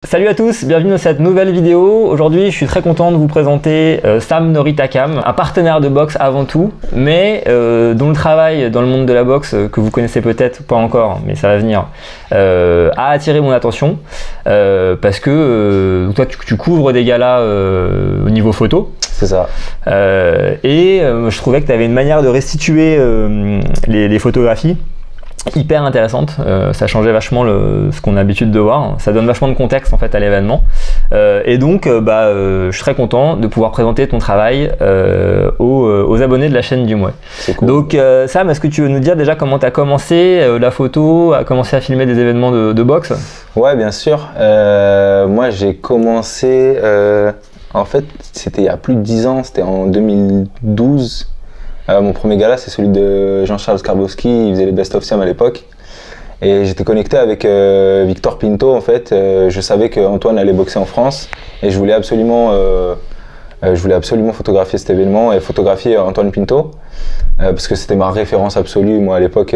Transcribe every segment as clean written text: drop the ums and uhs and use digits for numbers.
Salut à tous, bienvenue dans cette nouvelle vidéo. Aujourd'hui, je suis très content de vous présenter Sam Noritakam, un partenaire de boxe avant tout, mais dont le travail dans le monde de la boxe, que vous connaissez peut-être pas encore, mais ça va venir, a attiré mon attention parce que toi, tu couvres des galas au niveau photo. C'est ça. Je trouvais que tu avais une manière de restituer les photographies hyper intéressante, ça changeait vachement ce qu'on a l'habitude de voir, ça donne vachement de contexte en fait à l'événement je suis très content de pouvoir présenter ton travail aux abonnés de la chaîne du Mouet. C'est cool. Donc Sam, est-ce que tu veux nous dire déjà comment tu as commencé la photo, à commencer à filmer des événements de boxe? Ouais, bien sûr. Moi j'ai commencé, en fait c'était il y a plus de 10 ans, c'était en 2012. Mon premier gala, c'est celui de Jean-Charles Skarbowski, il faisait les Best of Siam à l'époque. Et j'étais connecté avec Victor Pinto, en fait. Je savais qu'Antoine allait boxer en France et je voulais absolument photographier cet événement et photographier Antoine Pinto parce que c'était ma référence absolue, moi, à l'époque,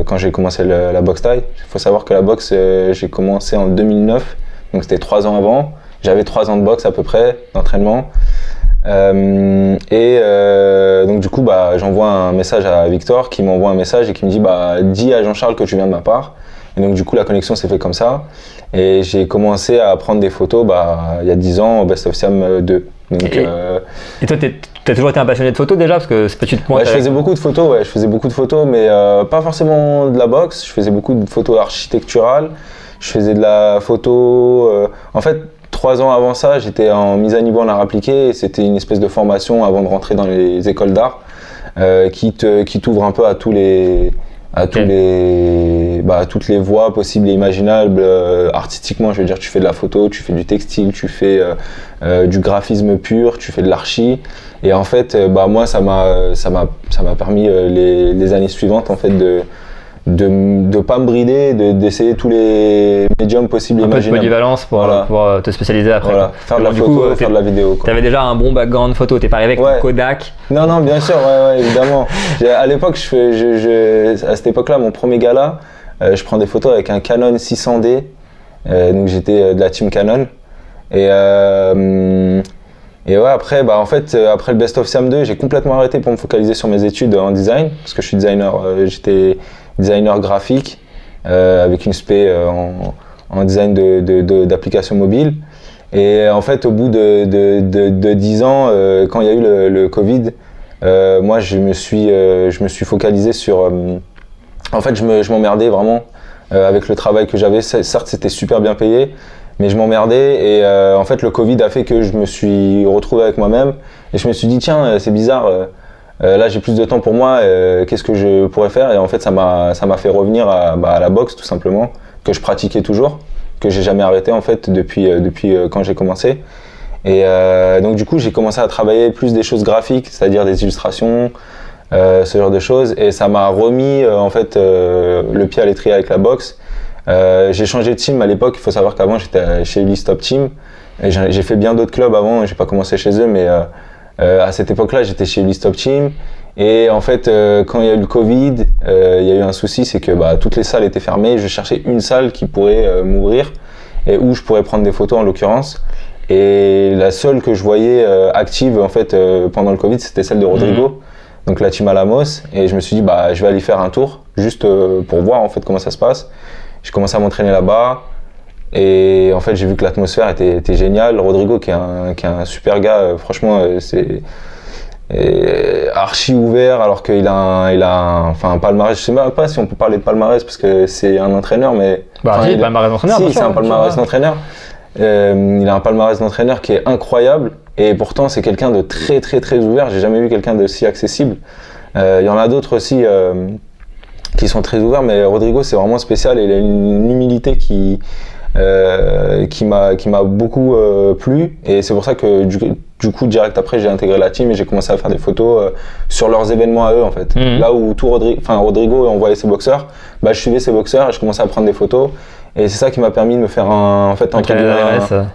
quand j'ai commencé la boxe thaï. Il faut savoir que la boxe, j'ai commencé en 2009, donc c'était 3 ans avant. J'avais 3 ans de boxe à peu près, d'entraînement. Donc du coup j'envoie un message à Victor qui m'envoie un message et qui me dit dis à Jean-Charles que tu viens de ma part. Et donc du coup la connexion s'est faite comme ça et j'ai commencé à prendre des photos il y a 10 ans au Best of Siam 2. Donc, et toi t'as toujours été un passionné de photos déjà parce que c'est pas tu te pointes. Je faisais beaucoup de photos, mais pas forcément de la boxe. Je faisais beaucoup de photos architecturales, je faisais de la photo en fait 3 ans avant ça, j'étais en mise à niveau en art appliqué et c'était une espèce de formation avant de rentrer dans les écoles d'art qui t'ouvre un peu à toutes les voies possibles et imaginables artistiquement. Je veux dire, tu fais de la photo, tu fais du textile, tu fais du graphisme pur, tu fais de l'archi. Et en fait, moi, ça m'a permis les années suivantes en fait de pas me brider, d'essayer tous les médiums possibles et imaginables. Un peu de polyvalence pour pouvoir te spécialiser après. Voilà, faire de la photo, faire de la vidéo. Tu avais déjà un bon background photo, t'es pas arrivé avec ton Kodak. Non, bien sûr, ouais, évidemment. À l'époque, à cette époque-là, mon premier gala, je prends des photos avec un Canon 600D, donc j'étais de la team Canon. Et ouais, après le Best of Siam 2, j'ai complètement arrêté pour me focaliser sur mes études en design, parce que je suis designer, j'étais designer graphique avec une spé en design d'applications mobiles. Et en fait, au bout de 10 ans, quand il y a eu le Covid, moi je me suis focalisé sur... en fait, je m'emmerdais vraiment avec le travail que j'avais. Certes, c'était super bien payé, mais je m'emmerdais et en fait, le Covid a fait que je me suis retrouvé avec moi-même et je me suis dit, tiens, c'est bizarre. Là j'ai plus de temps pour moi, qu'est-ce que je pourrais faire? Et en fait ça m'a fait revenir à la boxe tout simplement, que je pratiquais toujours, que j'ai jamais arrêté en fait depuis quand j'ai commencé. Et donc du coup j'ai commencé à travailler plus des choses graphiques, c'est-à-dire des illustrations, ce genre de choses, et ça m'a remis en fait le pied à l'étrier avec la boxe. J'ai changé de team à l'époque, il faut savoir qu'avant j'étais chez Ulysse Top Team, et j'ai fait bien d'autres clubs avant, j'ai pas commencé chez eux, mais à cette époque-là, j'étais chez Ulysse Top Team et en fait, quand il y a eu le Covid, il y a eu un souci, c'est que toutes les salles étaient fermées. Je cherchais une salle qui pourrait m'ouvrir et où je pourrais prendre des photos en l'occurrence. Et la seule que je voyais active en fait pendant le Covid, c'était celle de Rodrigo, donc la team Alamos. Et je me suis dit je vais aller faire un tour juste pour voir en fait comment ça se passe. J'ai commencé à m'entraîner là-bas. Et en fait, j'ai vu que l'atmosphère était géniale. Rodrigo, qui est un super gars, franchement, c'est archi ouvert, alors qu'il a un palmarès. Je sais même pas si on peut parler de palmarès parce que c'est un entraîneur, mais. Palmarès d'entraîneur. Si, c'est un palmarès d'entraîneur. Il a un palmarès d'entraîneur qui est incroyable et pourtant, c'est quelqu'un de très, très, très ouvert. J'ai jamais vu quelqu'un de si accessible. Il y en a d'autres aussi qui sont très ouverts, mais Rodrigo, c'est vraiment spécial et il a une humilité qui m'a beaucoup plu, et c'est pour ça que du coup direct après j'ai intégré la team et j'ai commencé à faire des photos sur leurs événements à eux en fait. Là où Rodrigo envoyait ses boxeurs, je suivais ses boxeurs et je commençais à prendre des photos, et c'est ça qui m'a permis de me faire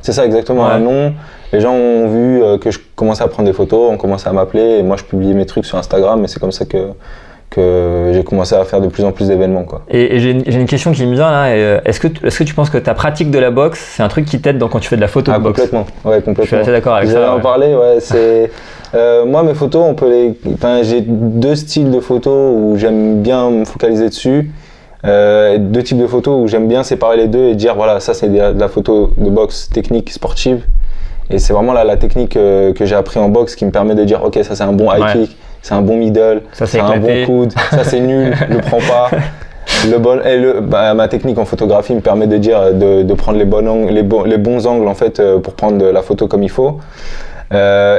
c'est ça exactement, un nom. Les gens ont vu que je commençais à prendre des photos, ont commencé à m'appeler et moi je publiais mes trucs sur Instagram, et c'est comme ça que que j'ai commencé à faire de plus en plus d'événements, quoi. Et j'ai une question qui me vient là. Est-ce que tu penses que ta pratique de la boxe, c'est un truc qui t'aide quand tu fais de la photo de boxe? Complètement. Ouais, complètement. Je suis assez d'accord avec ça. J'allais en parler, ouais. Moi, mes photos, j'ai deux styles de photos où j'aime bien me focaliser dessus. Deux types de photos où j'aime bien séparer les deux et dire voilà, ça c'est de la photo de boxe technique sportive. Et c'est vraiment la technique que j'ai appris en boxe qui me permet de dire ok, ça c'est un bon high kick, c'est un bon middle, ça c'est un bon coude, ça c'est nul, le prends pas. Ma technique en photographie me permet de dire de prendre les bons angles en fait pour prendre la photo comme il faut. La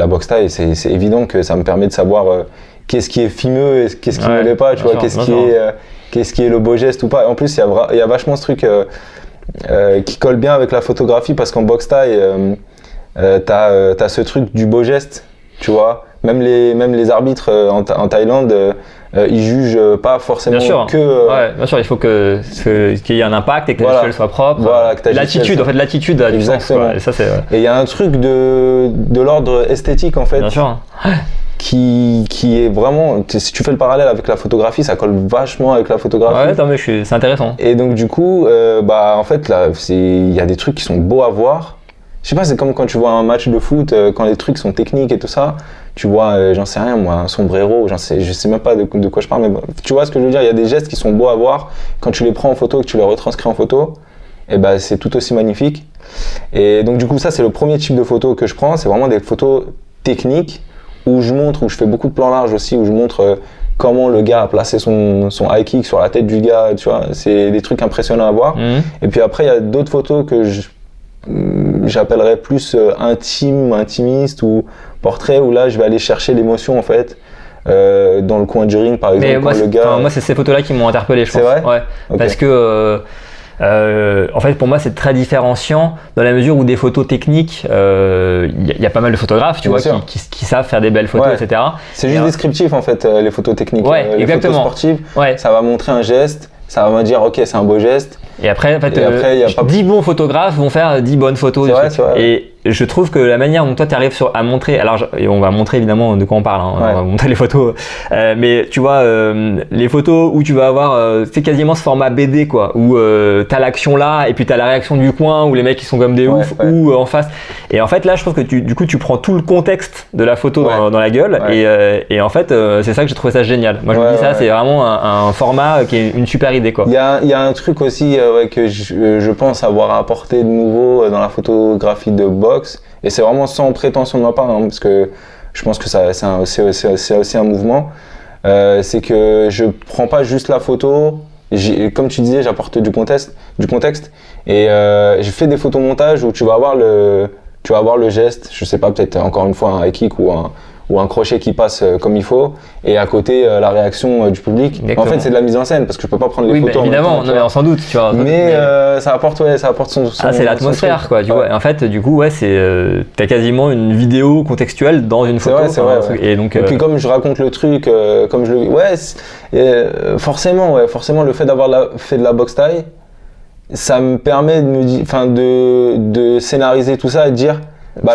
boxe taille, c'est évident que ça me permet de savoir qu'est-ce qui est fimeux et qu'est-ce qui ne l'est pas, tu vois, qu'est-ce qui est le beau geste ou pas. En plus, il y a vachement ce truc qui colle bien avec la photographie parce qu'en boxe taille, t'as ce truc du beau geste, tu vois. Même les arbitres en Thaïlande, ils jugent pas forcément ouais, bien sûr, il faut qu'il y ait un impact et que la gestuelle soit propre. Voilà, l'attitude a du sens, quoi. Et il y a un truc de l'ordre esthétique en fait. Bien sûr. Qui est vraiment, si tu fais le parallèle avec la photographie, ça colle vachement avec la photographie. Ouais, c'est intéressant. Et donc du coup, en fait là, il y a des trucs qui sont beaux à voir. Je sais pas, c'est comme quand tu vois un match de foot, quand les trucs sont techniques et tout ça, tu vois, j'en sais rien moi, un sombrero, je sais même pas de quoi je parle, mais tu vois ce que je veux dire, il y a des gestes qui sont beaux à voir, quand tu les prends en photo et que tu les retranscris en photo, et c'est tout aussi magnifique. Et donc du coup, ça c'est le premier type de photo que je prends, c'est vraiment des photos techniques, où je fais beaucoup de plans larges aussi, où je montre comment le gars a placé son high kick sur la tête du gars, tu vois, c'est des trucs impressionnants à voir. Et puis après, il y a d'autres photos que j'appellerais plus intimiste ou portrait, où là je vais aller chercher l'émotion en fait dans le coin du ring par exemple. Mais moi c'est ces photos là qui m'ont interpellé, je pense. C'est vrai? Ouais. Okay. Parce que en fait pour moi c'est très différenciant dans la mesure où des photos techniques, y a pas mal de photographes, tu vois, qui savent faire des belles photos, etc. C'est juste descriptif en fait, les photos techniques. Ouais, les exactement. Photos sportives, ça va montrer un geste, ça va me dire ok c'est un beau geste. Et après, en fait, 10 bons photographes vont faire 10 bonnes photos. C'est vrai. Et je trouve que la manière dont toi tu arrives à montrer, et on va montrer évidemment de quoi on parle, on va montrer les photos, mais tu vois, les photos où tu vas avoir, c'est quasiment ce format BD quoi, où t'as l'action là et puis t'as la réaction du coin où les mecs ils sont comme des oufs ou en face. Et en fait là, je trouve que du coup tu prends tout le contexte de la photo dans la gueule et en fait c'est ça que j'ai trouvé ça génial. Moi je me dis ça, c'est vraiment un format qui est une super idée quoi. Il y a un truc aussi que je pense avoir apporté de nouveau dans la photographie de boxe, et c'est vraiment sans prétention de ma part, parce que je pense que c'est aussi un mouvement, c'est que je prends pas juste la photo, comme tu disais, j'apporte du contexte, et je fais des photomontages où tu vas avoir le geste, je sais pas, peut-être encore une fois un high kick ou un crochet qui passe comme il faut, et à côté la réaction du public. En fait, c'est de la mise en scène parce que je peux pas prendre les photos. Évidemment, en même temps, on s'en doute, tu vois. Mais ça apporte son c'est l'atmosphère, quoi. Tu vois. Et en fait, du coup, t'as quasiment une vidéo contextuelle dans une photo. C'est vrai. Et donc, puis comme je raconte le truc, comme je le, forcément, le fait d'avoir fait de la boxe taille, ça me permet de scénariser tout ça et de dire.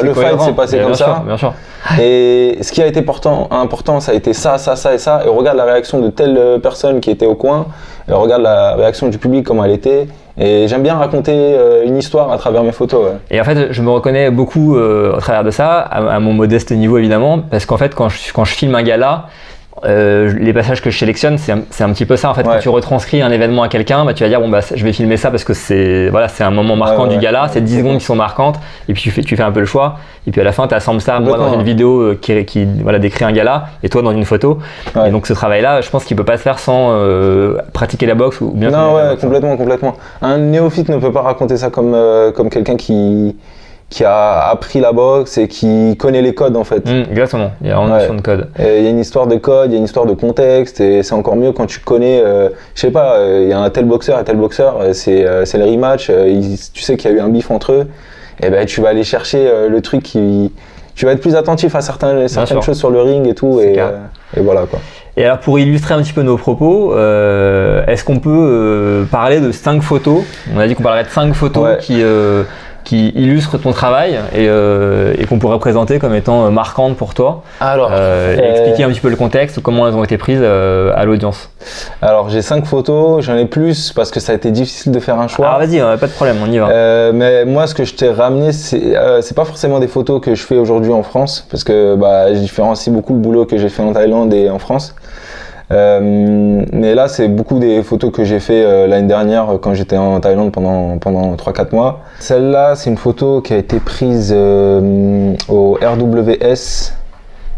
Le fight s'est passé comme ça. Bien sûr. Et ce qui a été important, ça a été ça et ça. Et regarde la réaction de telle personne qui était au coin. Et regarde la réaction du public, comment elle était. Et j'aime bien raconter une histoire à travers mes photos. Ouais. Et en fait, je me reconnais beaucoup au travers de ça, à mon modeste niveau évidemment, parce qu'en fait, quand je filme un gala, les passages que je sélectionne, c'est un petit peu ça en fait. Quand tu retranscris un événement à quelqu'un, tu vas dire je vais filmer ça parce que c'est un moment marquant du gala, c'est 10 secondes qui sont marquantes, et puis tu fais un peu le choix, et puis à la fin tu assembles ça moi dans une vidéo qui décrit un gala, et toi dans une photo. Et donc ce travail là, je pense qu'il peut pas se faire sans pratiquer la boxe ou bien. Non, complètement. Un néophyte ne peut pas raconter ça comme quelqu'un qui a appris la boxe et qui connaît les codes en fait. Exactement, il y a une notion de code. Il y a une histoire de code, il y a une histoire de contexte, et c'est encore mieux quand tu connais, je sais pas, il y a un tel boxeur, c'est le rematch, tu sais qu'il y a eu un bif entre eux, et tu vas aller chercher le truc tu vas être plus attentif à certaines choses sur le ring et tout, et voilà quoi. Et alors pour illustrer un petit peu nos propos, est-ce qu'on peut parler de 5 photos? On a dit qu'on parlerait de 5 photos qui illustrent ton travail et qu'on pourrait présenter comme étant marquantes pour toi. Alors, et expliquer un petit peu le contexte, comment elles ont été prises à l'audience. Alors j'ai 5 photos, j'en ai plus parce que ça a été difficile de faire un choix. Ah vas-y, pas de problème, on y va. Mais moi ce que je t'ai ramené, c'est pas forcément des photos que je fais aujourd'hui en France, parce que je différencie beaucoup le boulot que j'ai fait en Thaïlande et en France. Mais là c'est beaucoup des photos que j'ai fait l'année dernière quand j'étais en Thaïlande pendant 3-4 mois. Celle-là c'est une photo qui a été prise au RWS.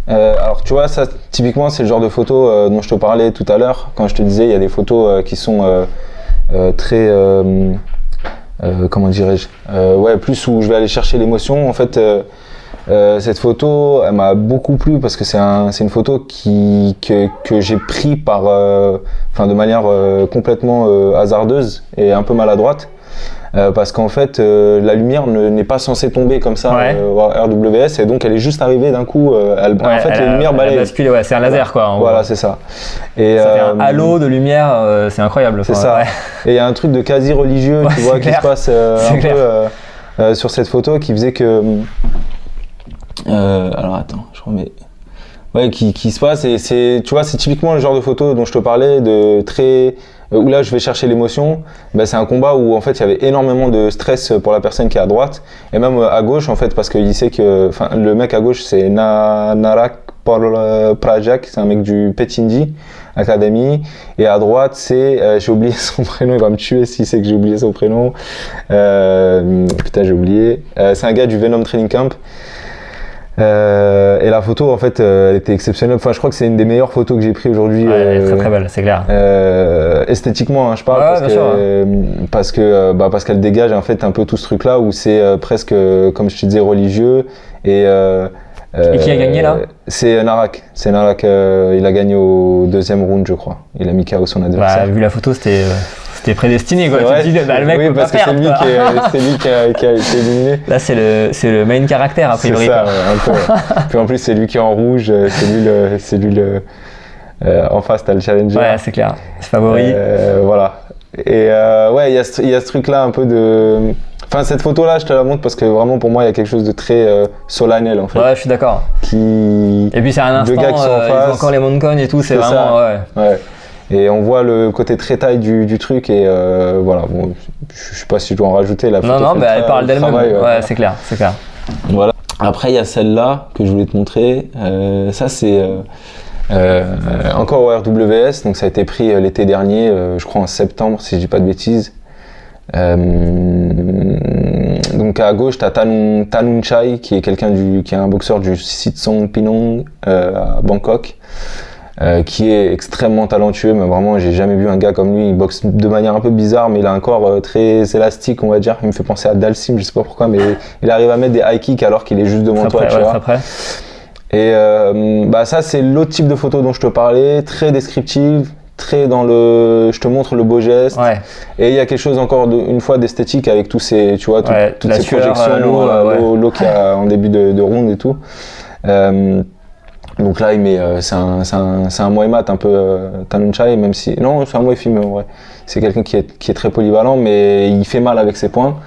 Alors tu vois, ça typiquement c'est le genre de photo dont je te parlais tout à l'heure quand je te disais il y a des photos qui sont très comment dirais-je, plus où je vais aller chercher l'émotion. En fait cette photo elle m'a beaucoup plu parce que c'est une photo que j'ai pris de manière complètement hasardeuse et un peu maladroite. Parce qu'en fait la lumière n'est pas censée tomber comme ça au RWS et donc elle est juste arrivée d'un coup, les lumières balayent. C'est un laser quoi. Voilà, c'est ça. Et ça fait un halo de lumière, c'est incroyable. C'est ça. Et il y a un truc de quasi religieux tu vois qui se passe peu sur cette photo qui faisait que alors attends, je remets. Qui se passe et c'est typiquement le genre de photo dont je te parlais, de très où là je vais chercher l'émotion. C'est un combat où en fait il y avait énormément de stress pour la personne qui est à droite et même à gauche en fait, parce qu'il sait que le mec à gauche c'est Narak Prajak, c'est un mec du Petindi Academy, et à droite c'est j'ai oublié son prénom, il va me tuer si c'est que j'ai oublié son prénom, putain j'ai oublié, c'est un gars du Venom Training Camp. Et la photo en fait elle était exceptionnelle, je crois que c'est une des meilleures photos que j'ai prises aujourd'hui. Elle est très très belle, c'est clair. Esthétiquement je parle, parce qu'elle dégage en fait un peu tout ce truc là où c'est presque comme je te disais religieux et qui a gagné là? C'est Narak, il a gagné au 2e round je crois, il a mis KO son adversaire. Vu la photo c'était prédestiné quoi. Tu te dis, le mec peut pas perdre. C'est lui qui a été éliminé. Là c'est le main caractère a priori. C'est ça, un peu. Puis en plus c'est lui qui est en rouge, c'est lui le en face t'as le challenger. Ouais c'est clair, c'est favori. Voilà. Et il y a ce truc là un peu de. Cette photo là je te la montre parce que vraiment pour moi il y a quelque chose de très solennel en fait. Ouais je suis d'accord. Et puis c'est un instant, gars qui sont en face. ils ont encore les Moncon et tout, c'est vraiment ouais. Et on voit le côté très taille du truc et voilà, bon, je sais pas si je dois en rajouter. La photo elle parle d'elle-même. C'est clair. Voilà. Après il y a celle-là que je voulais te montrer. Ça c'est encore au RWS, donc ça a été pris l'été dernier, je crois en septembre si je dis pas de bêtises. Donc à gauche t'as Tanun Chai qui est qui est un boxeur du Sitsong Pinong à Bangkok. Qui est extrêmement talentueux, mais vraiment j'ai jamais vu un gars comme lui. Il boxe de manière un peu bizarre, mais il a un corps très élastique, on va dire. Il me fait penser à Dalsim, je sais pas pourquoi, mais il arrive à mettre des high kicks alors qu'il est juste devant toi, tu vois. Très près. Et ça c'est l'autre type de photo dont je te parlais, très descriptive, très dans le je te montre le beau geste. Et il y a quelque chose encore une fois d'esthétique avec tous ces, tu vois, toutes ces projections, l'eau qu'il y a en début de round et tout. Donc là il met c'est un Muay mat un peu Tanun Chai, même si non c'est un Muay Thai, mais en vrai c'est quelqu'un qui est très polyvalent, mais il fait mal avec ses poings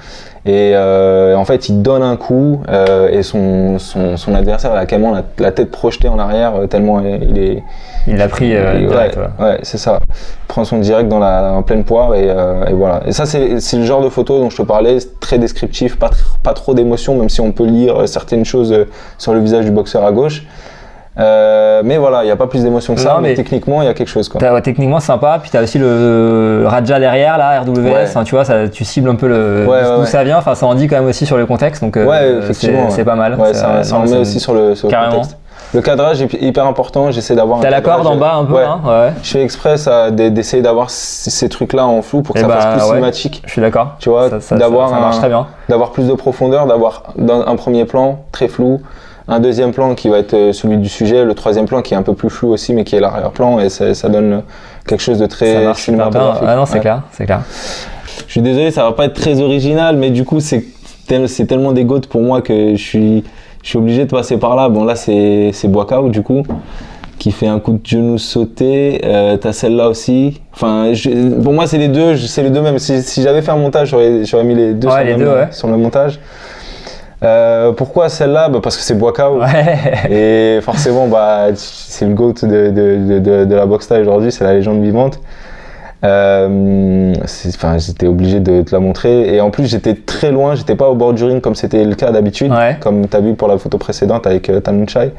et en fait il donne un coup et son adversaire a carrément la tête projetée en arrière tellement il l'a pris direct. Ouais c'est ça, il prend son direct en pleine poire et voilà. Et ça c'est le genre de photo dont je te parlais, très descriptif, pas trop d'émotion, même si on peut lire certaines choses sur le visage du boxeur à gauche. Mais voilà, il n'y a pas plus d'émotion que ça, mais techniquement il y a quelque chose quoi. Techniquement sympa, puis tu as aussi le Raja derrière là, RWS, tu vois, tu cibles un peu d'où ça vient, ça en dit quand même aussi sur le contexte, donc effectivement, c'est pas mal. Ça en met aussi sur le contexte. Le cadrage est hyper important, j'essaie d'avoir T'as la corde en bas un peu hein. Je fais exprès d'essayer d'avoir ces trucs là en flou pour que ça fasse plus cinématique. Je suis d'accord. Tu vois, ça marche très bien. D'avoir plus de profondeur, d'avoir un premier plan très flou, un deuxième plan qui va être celui du sujet, le troisième plan qui est un peu plus flou aussi mais qui est l'arrière-plan, et ça donne quelque chose de très cinématographique. Ah non, c'est clair. Je suis désolé, ça va pas être très original, mais du coup c'est tellement des gouttes pour moi que je suis obligé de passer par là. Bon là c'est Boakao du coup. qui fait un coup de genou sauté. T'as celle-là aussi. Enfin, pour moi, c'est les deux même. Si j'avais fait un montage, j'aurais mis les deux, sur le montage. Pourquoi celle-là? Parce que c'est Boakao. Et forcément, c'est le GOAT de la boxe style aujourd'hui, c'est la légende vivante. J'étais obligé de te la montrer. Et en plus, j'étais très loin, j'étais pas au bord du ring comme c'était le cas d'habitude, comme tu as vu pour la photo précédente avec Tanunchai.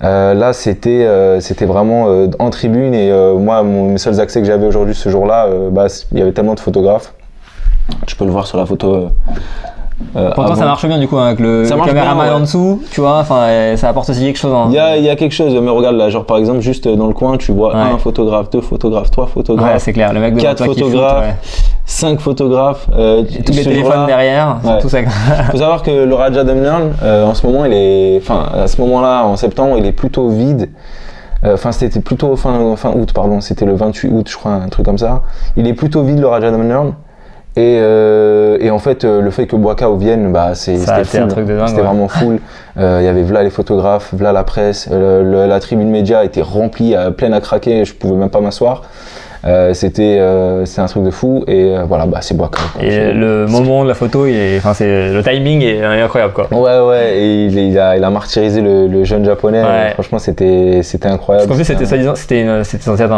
Là, c'était vraiment en tribune et moi, mes seuls accès que j'avais aujourd'hui ce jour-là, il y avait tellement de photographes. Tu peux le voir sur la photo. Pourtant ça marche bien du coup hein, avec le caméraman en dessous, tu vois, ça apporte aussi quelque chose. Hein. Il y a quelque chose, mais regarde là, genre par exemple juste dans le coin, tu vois un photographe, 2 photographes, 3 photographes, c'est clair, le mec 4 photographes, 5 photographes, tous les téléphones derrière, tout ça. Faut savoir que le Raja Damnern, en ce moment, à ce moment-là, en septembre, il est plutôt vide. C'était plutôt fin août, pardon, c'était le 28 août, je crois, un truc comme ça. Il est plutôt vide le Raja Damnern. Et en fait, le fait que Boakao vienne, c'était full. C'était vraiment full. Il y avait là les photographes, là la presse, la tribune média était remplie, pleine à craquer, je pouvais même pas m'asseoir. C'était un truc de fou et voilà, c'est Boakao. Et le moment de la photo, le timing est incroyable quoi. Ouais, et il a martyrisé le jeune japonais. Franchement, c'était incroyable. Parce qu'en plus, c'était censé être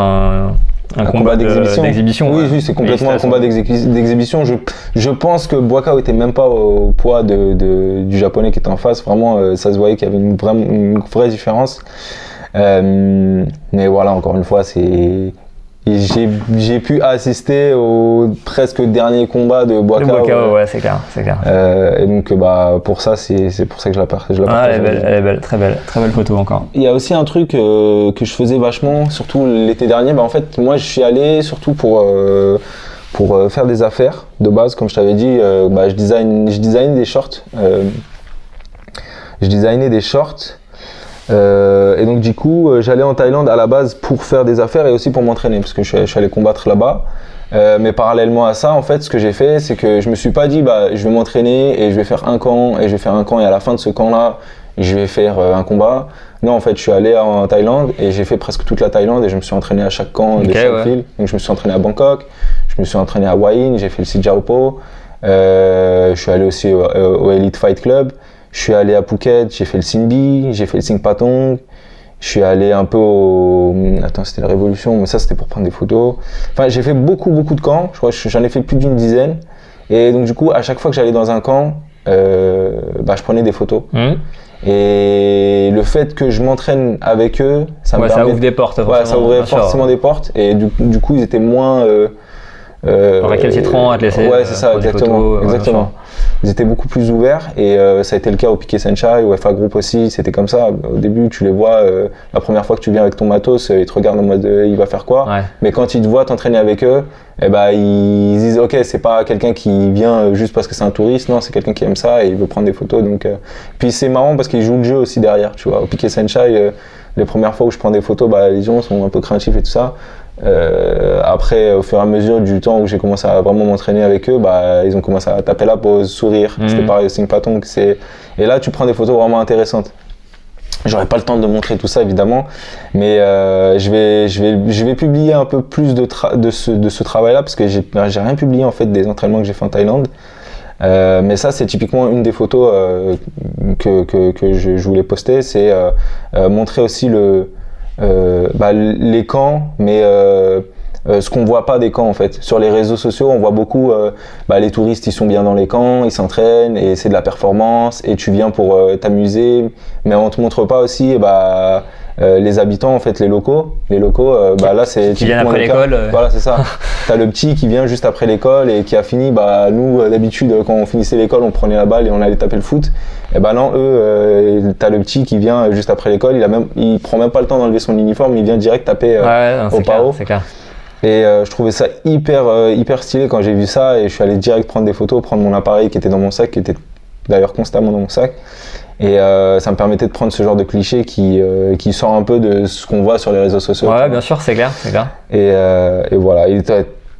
un combat d'exhibition. Oui, c'est complètement un combat d'exhibition. Je pense que Boakao était même pas au poids du japonais qui était en face. Vraiment, ça se voyait qu'il y avait une vraie différence. Mais voilà, encore une fois, j'ai pu assister au presque dernier combat de Boakao. C'est clair. Et donc pour ça, c'est pour ça que je la partage. Elle est belle, très belle photo encore. Il y a aussi un truc que je faisais vachement, surtout l'été dernier. En fait, moi, je suis allé surtout pour faire des affaires de base, comme je t'avais dit. Je designais des shorts. Et donc du coup, j'allais en Thaïlande à la base pour faire des affaires et aussi pour m'entraîner parce que je suis allé combattre là-bas. Mais parallèlement à ça, en fait, ce que j'ai fait, c'est que je me suis pas dit je vais m'entraîner et je vais faire un camp et je vais faire un camp et à la fin de ce camp-là, je vais faire un combat. Non, en fait, je suis allé en Thaïlande et j'ai fait presque toute la Thaïlande et je me suis entraîné à chaque camp de chaque ville. Donc je me suis entraîné à Bangkok, je me suis entraîné à Hua Hin, j'ai fait le Sijaopo, je suis allé aussi au Elite Fight Club. Je suis allé à Phuket, j'ai fait le Sinbi, j'ai fait le Singpatong. Je suis allé un peu c'était la Révolution, mais ça c'était pour prendre des photos. Enfin, j'ai fait beaucoup de camps. Je crois que j'en ai fait plus d'une dizaine. Et donc du coup, à chaque fois que j'allais dans un camp, je prenais des photos. Et le fait que je m'entraîne avec eux, ça ouvre des portes. Ça ouvrait forcément des portes. Et du coup, ils étaient moins récalcitrants à te laisser. Ouais, c'est ça, exactement. Ils étaient beaucoup plus ouverts et ça a été le cas au Piquet Senchai, au FA Group aussi, c'était comme ça. Au début, tu les vois, la première fois que tu viens avec ton matos, ils te regardent en mode il va faire quoi. Mais quand ils te voient t'entraîner avec eux, ils disent ok, c'est pas quelqu'un qui vient juste parce que c'est un touriste, non, c'est quelqu'un qui aime ça et il veut prendre des photos. Donc, puis c'est marrant parce qu'ils jouent le jeu aussi derrière, tu vois. Au Piquet Senchai, les premières fois où je prends des photos, les gens sont un peu craintifs et tout ça. Après, au fur et à mesure du temps où j'ai commencé à vraiment m'entraîner avec eux, ils ont commencé à taper la pose, sourire. C'était pareil au Singpatong. Et là, tu prends des photos vraiment intéressantes. J'aurai pas le temps de montrer tout ça évidemment, mais je vais publier un peu plus de ce travail-là parce que j'ai rien publié en fait des entraînements que j'ai fait en Thaïlande. Mais ça, c'est typiquement une des photos que je voulais poster, c'est montrer aussi les camps, mais ce qu'on voit pas des camps en fait. Sur les réseaux sociaux, on voit beaucoup les touristes, ils sont bien dans les camps, ils s'entraînent et c'est de la performance et tu viens pour t'amuser, mais on te montre pas aussi les habitants en fait, les locaux. Là c'est qui viennent après l'école. Voilà, c'est ça. T'as le petit qui vient juste après l'école et qui a fini. Nous d'habitude quand on finissait l'école, on prenait la balle et on allait taper le foot. Et non, t'as le petit qui vient juste après l'école. Il prend même pas le temps d'enlever son uniforme, il vient direct taper au PAO. C'est clair. Et je trouvais ça hyper stylé quand j'ai vu ça et je suis allé direct prendre des photos, prendre mon appareil qui était dans mon sac, qui était d'ailleurs constamment dans mon sac. Et ça me permettait de prendre ce genre de cliché qui sort un peu de ce qu'on voit sur les réseaux sociaux. Ouais, bien sûr, c'est clair. Et voilà,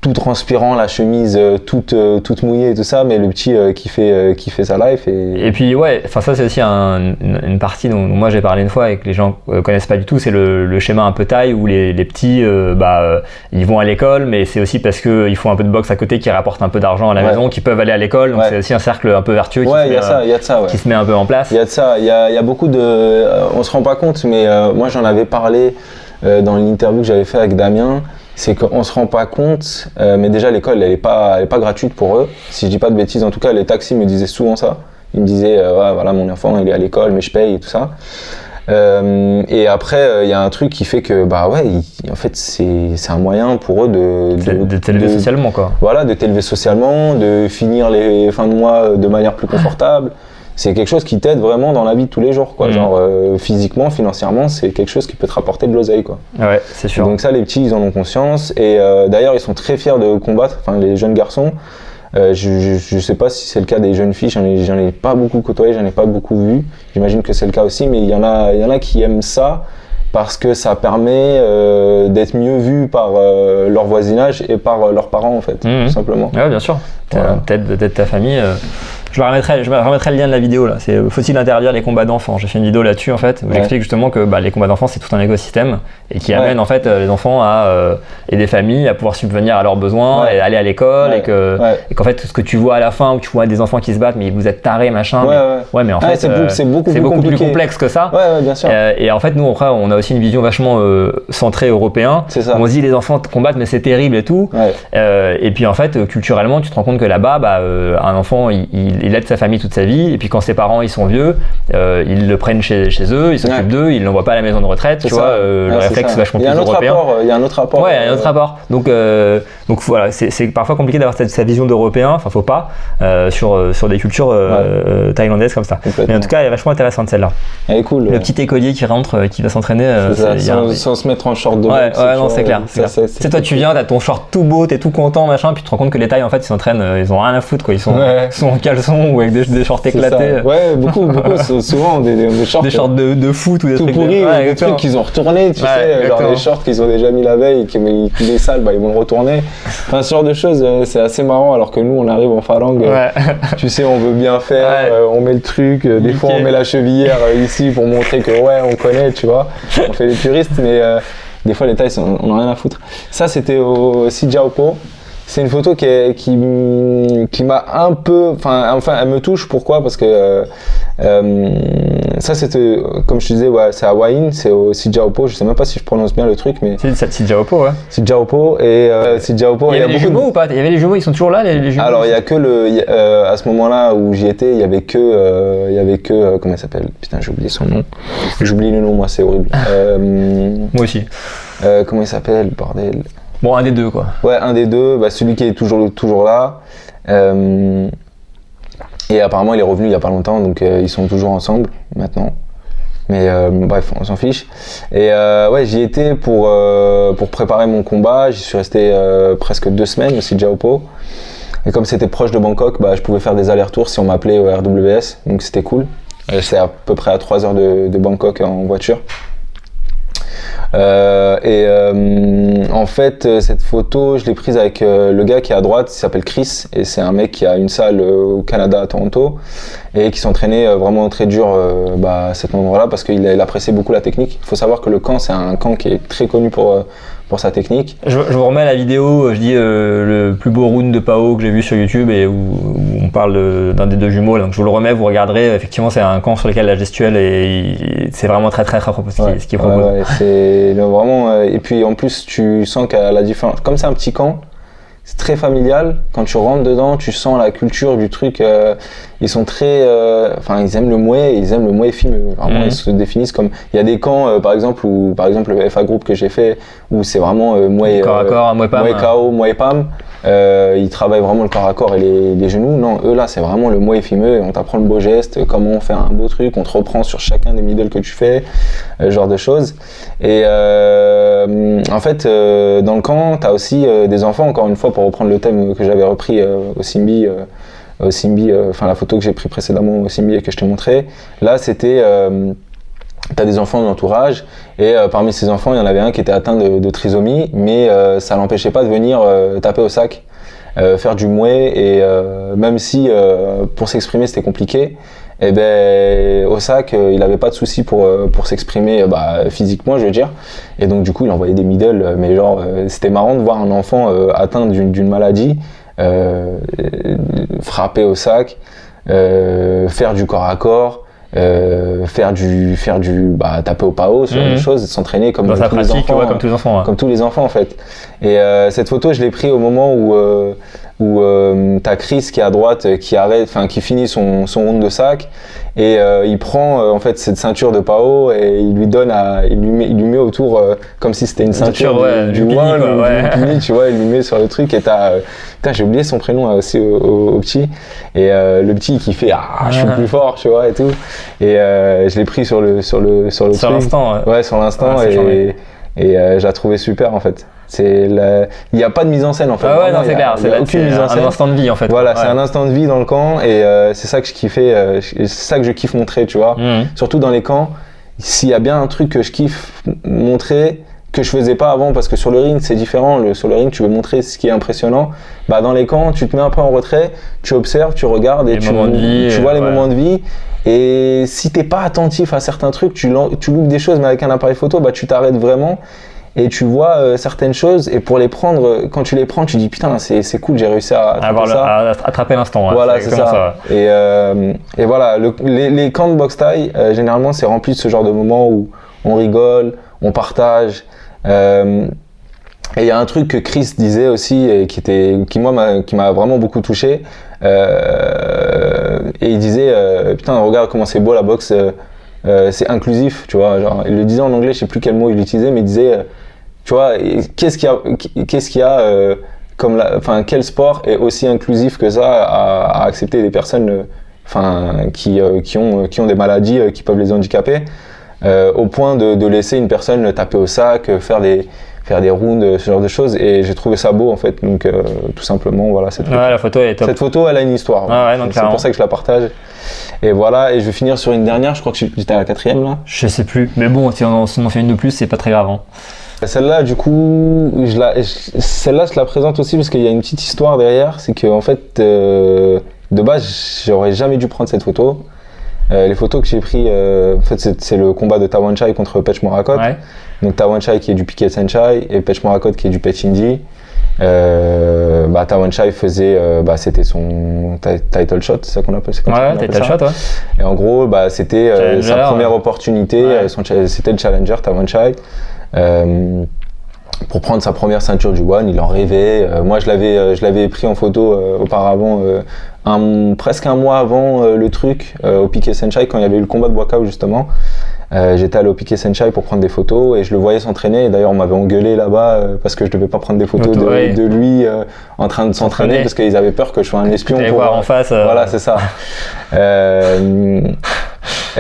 tout transpirant, la chemise toute mouillée et tout ça, mais le petit qui fait sa life. Et puis ouais, enfin ça c'est aussi une partie dont moi j'ai parlé une fois et que les gens connaissent pas du tout, c'est le schéma un peu taille où les petits ils vont à l'école, mais c'est aussi parce qu'ils font un peu de boxe à côté qui rapportent un peu d'argent à la maison, qui peuvent aller à l'école, donc c'est aussi un cercle un peu vertueux qui se met un peu en place. Il y a de ça, il y a beaucoup de... on se rend pas compte, mais moi j'en avais parlé dans l'interview que j'avais fait avec Damien. C'est qu'on se rend pas compte, mais déjà l'école elle est pas gratuite pour eux. Si je dis pas de bêtises, en tout cas les taxis me disaient souvent ça. Ils me disaient ouais, voilà mon enfant il est à l'école mais je paye et tout ça. Et après il y a un truc qui fait que en fait c'est un moyen pour eux de t'élever socialement quoi. Voilà, de t'élever socialement, de finir les fins de mois de manière plus confortable. C'est quelque chose qui t'aide vraiment dans la vie de tous les jours, quoi. Genre physiquement, financièrement, c'est quelque chose qui peut te rapporter de l'oseille, quoi. Ouais, c'est sûr. Donc ça, les petits, ils en ont conscience. Et d'ailleurs, ils sont très fiers de combattre, enfin les jeunes garçons. Je sais pas si c'est le cas des jeunes filles, j'en ai pas beaucoup côtoyé, j'en ai pas beaucoup vu. J'imagine que c'est le cas aussi, mais il y en a qui aiment ça parce que ça permet d'être mieux vu par leur voisinage et par leurs parents, en fait, tout simplement. Ouais, bien sûr. T'aides ta famille. Je remettrai le lien de la vidéo là. C'est faut-il interdire les combats d'enfants. J'ai fait une vidéo là-dessus en fait où j'explique justement que les combats d'enfants c'est tout un écosystème et qui amène en fait les enfants et des familles à pouvoir subvenir à leurs besoins et aller à l'école et qu'en fait tout ce que tu vois à la fin où tu vois des enfants qui se battent mais vous êtes tarés machin. Mais en fait c'est beaucoup plus complexe que ça. Ouais, bien sûr. Et en fait nous après on a aussi une vision vachement centrée européen. C'est ça. On se dit les enfants combattent mais c'est terrible et tout. Et puis en fait culturellement tu te rends compte que là-bas un enfant il aide sa famille toute sa vie et puis quand ses parents ils sont vieux ils le prennent chez eux, ils s'occupent d'eux, ils l'envoient pas à la maison de retraite, tu vois, le réflexe vachement plus européen. Il y a un autre rapport. Ouais, il y a un autre rapport. Donc voilà, c'est parfois compliqué d'avoir sa vision d'européen, enfin faut pas, sur des cultures thaïlandaises comme ça. Mais en tout cas elle est vachement intéressante celle-là. Elle est cool. Le petit écolier qui rentre, qui va s'entraîner. Sans se mettre en short de boxe. Ouais, non, c'est clair. C'est toi tu viens, t'as ton short tout beau, t'es tout content, machin, puis tu te rends compte que les Thaïs en fait ils s'entraînent, ils ont rien à foutre quoi, ils sont en caleçon ou avec des shorts éclatés. Ouais, beaucoup, souvent des shorts. Des shorts de foot ou des tout trucs pourris, des trucs qu'ils ont retournés, tu sais, genre des shorts qu'ils ont déjà mis la veille et qui est sale, ils vont le retourner. Enfin, ce genre de choses, c'est assez marrant alors que nous on arrive en phalangue, tu sais, on veut bien faire, on met le truc, des fois on met la chevillère ici pour montrer que on connaît, tu vois, on fait les puristes, mais des fois les Thaïs on n'a rien à foutre. Ça c'était au Sijaopo. C'est une photo qui m'a un peu, enfin elle me touche. Pourquoi? Parce que ça c'était, comme je te disais, c'est à Hua Hin, c'est au Sijaopo. Je sais même pas si je prononce bien le truc, mais c'est Sijaopo, ouais. Sijaopo et Sijaopo. Il y avait les jumeaux ou pas? Il y avait les jumeaux, ils sont toujours là les jumeaux. Alors il y a que à ce moment-là où j'y étais, il y avait que comment il s'appelle? Putain, j'ai oublié son nom. J'oublie le nom, moi, c'est horrible. Moi aussi. Comment il s'appelle, bordel? Bon, un des deux, quoi. Ouais, un des deux, celui qui est toujours là. Et apparemment, il est revenu il y a pas longtemps, donc ils sont toujours ensemble maintenant. Mais bref, on s'en fiche. Et j'y étais pour préparer mon combat. J'y suis resté presque 2 semaines au Sijaopo. Et comme c'était proche de Bangkok, je pouvais faire des allers-retours si on m'appelait au RWS, donc c'était cool. C'est à peu près à 3 heures de Bangkok en voiture. En fait, cette photo, je l'ai prise avec le gars qui est à droite, il s'appelle Chris, et c'est un mec qui a une salle au Canada, à Toronto, et qui s'entraînait vraiment très dur à cet endroit-là parce qu'il appréciait beaucoup la technique. Il faut savoir que le camp, c'est un camp qui est très connu pour sa technique. Je vous remets la vidéo, je dis le plus beau round de Pao que j'ai vu sur YouTube et où on parle d'un des deux jumeaux, donc je vous le remets, vous regarderez, effectivement c'est un camp sur lequel la gestuelle c'est vraiment très propre ce qu'il propose. C'est vraiment, et puis en plus tu sens qu'à la différence, comme c'est un petit camp, c'est très familial, quand tu rentres dedans, tu sens la culture du truc, ils sont très, ils aiment le Muay fimeux, vraiment ils se définissent comme, il y a des camps par exemple le FA Group que j'ai fait, où c'est vraiment Muay corps à corps, Muay Pam, Muay KO, Muay Pam, ils travaillent vraiment le corps à corps et les genoux. Non, eux là c'est vraiment le Muay fimeux, et on t'apprend le beau geste, comment faire un beau truc, on te reprend sur chacun des middle que tu fais, genre de choses. Et en fait dans le camp t'as aussi des enfants, encore une fois pour reprendre le thème que j'avais repris au Simbi, la photo que j'ai pris précédemment au Simbi et que je t'ai montré. Là c'était t'as des enfants dans l'entourage et parmi ces enfants, il y en avait un qui était atteint de trisomie, mais ça l'empêchait pas de venir taper au sac, faire du mouet et même si pour s'exprimer c'était compliqué, et ben au sac il avait pas de souci pour s'exprimer physiquement, je veux dire, et donc du coup il envoyait des middle, mais genre c'était marrant de voir un enfant atteint d'une maladie frapper au sac, faire du corps à corps, taper au PAO, ce genre de choses, s'entraîner comme dans sa tous les pratique, enfants, ouais, comme tous les enfants. Ouais. comme tous les enfants en fait. Et cette photo, je l'ai prise au moment où t'as Chris qui est à droite, qui finit son round de sac, et il prend en fait cette ceinture de PAO et il lui donne il lui met autour comme si c'était une ceinture du one ou du pini, tu vois, il lui met sur le truc, et putain, j'ai oublié son prénom aussi au petit, et le petit qui fait je suis plus fort, tu vois, et tout, et je l'ai pris sur le truc. Sur l'instant, ouais, sur l'instant, et je la trouvais super en fait. Il n'y a pas de mise en scène en fait. Ah ouais, non, c'est clair, c'est aucune mise en scène. Un instant de vie en fait. Voilà, c'est un instant de vie dans le camp, et c'est ça que je kiffais, c'est ça que je kiffe montrer, tu vois. Surtout dans les camps, s'il y a bien un truc que je kiffe montrer, que je faisais pas avant, parce que sur le ring c'est différent, sur le ring tu veux montrer ce qui est impressionnant, dans les camps tu te mets un peu en retrait, tu observes, tu regardes et tu vois les moments de vie, et si t'es pas attentif à certains trucs, tu loupes des choses, mais avec un appareil photo, tu t'arrêtes vraiment et tu vois certaines choses, et pour les prendre, quand tu les prends, tu dis putain c'est cool, j'ai réussi à attraper l'instant. Ouais, voilà, c'est ça. Et voilà, les camps de boxe thaï, généralement c'est rempli de ce genre de moments où on rigole, on partage. Et il y a un truc que Chris disait aussi, et qui m'a vraiment beaucoup touché, et il disait putain, regarde comment c'est beau la boxe, c'est inclusif, tu vois, genre, il le disait en anglais, je sais plus quel mot il utilisait, mais il disait tu vois, qu'est-ce qu'il y a quel sport est aussi inclusif que ça à accepter des personnes qui ont des maladies qui peuvent les handicaper, au point de laisser une personne taper au sac, faire des rounds, ce genre de choses, et j'ai trouvé ça beau en fait, donc tout simplement voilà, la photo est top. Cette photo elle a une histoire, c'est pour ça que je la partage, et voilà, et je vais finir sur une dernière, je crois que j'étais à la 4e là. Je sais plus, mais bon, si on en fait une de plus, c'est pas très grave. Celle-là, du coup, celle-là, je la présente aussi parce qu'il y a une petite histoire derrière. C'est que en fait, de base, j'aurais jamais dû prendre cette photo. Les photos que j'ai prises, en fait, c'est le combat de Tawanchai contre Pech Morakot. Ouais. Donc Tawanchai qui est du Piquet Senchai et Pech Morakot qui est du Pech Indi. Tawanchai faisait, c'était son title shot, c'est ça qu'on appelle, title shot, ouais. Et en gros, c'était sa première opportunité, c'était le challenger Tawanchai. Pour prendre sa première ceinture du One, il en rêvait. Moi, je l'avais pris en photo auparavant, presque un mois avant le truc, au Piquet Senchai, quand il y avait eu le combat de Boakao justement. J'étais allé au Piquet Senchai pour prendre des photos, et je le voyais s'entraîner, et d'ailleurs on m'avait engueulé là-bas parce que je devais pas prendre des photos de lui en train de s'entraîner, parce qu'ils avaient peur que je sois un espion pour voir en face. Voilà, c'est ça.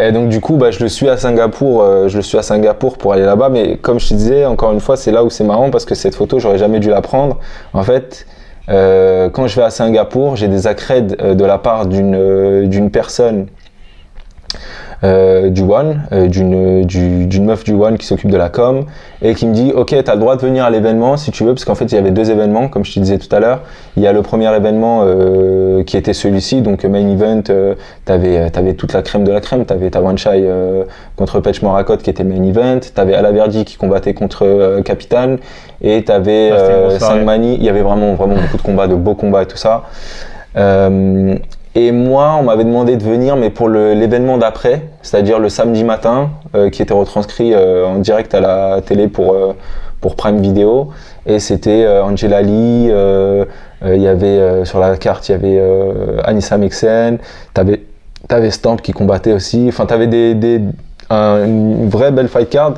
Et donc du coup, je le suis à Singapour pour aller là-bas, mais comme je te disais, encore une fois, c'est là où c'est marrant, parce que cette photo, j'aurais jamais dû la prendre. En fait, quand je vais à Singapour, j'ai des accrèdes de la part d'une personne du One, d'une meuf du One qui s'occupe de la com, et qui me dit ok, t'as le droit de venir à l'événement si tu veux, parce qu'en fait il y avait 2 événements comme je te disais tout à l'heure. Il y a le premier événement qui était celui-ci, donc main event, t'avais toute la crème de la crème, t'avais Tawanchai contre Pech Morakot qui était main event, t'avais Alaverdi qui combattait contre Capitan, et t'avais Sangmani. Il y avait vraiment beaucoup de combats, de beaux combats et tout ça. Et moi, on m'avait demandé de venir, mais pour l'événement d'après, c'est-à-dire le samedi matin, qui était retranscrit en direct à la télé pour Prime Video. Et c'était Angela Lee, il y avait sur la carte, il y avait Anissa Meksen, t'avais Stamp qui combattait aussi. Enfin, t'avais une vraie belle fight card.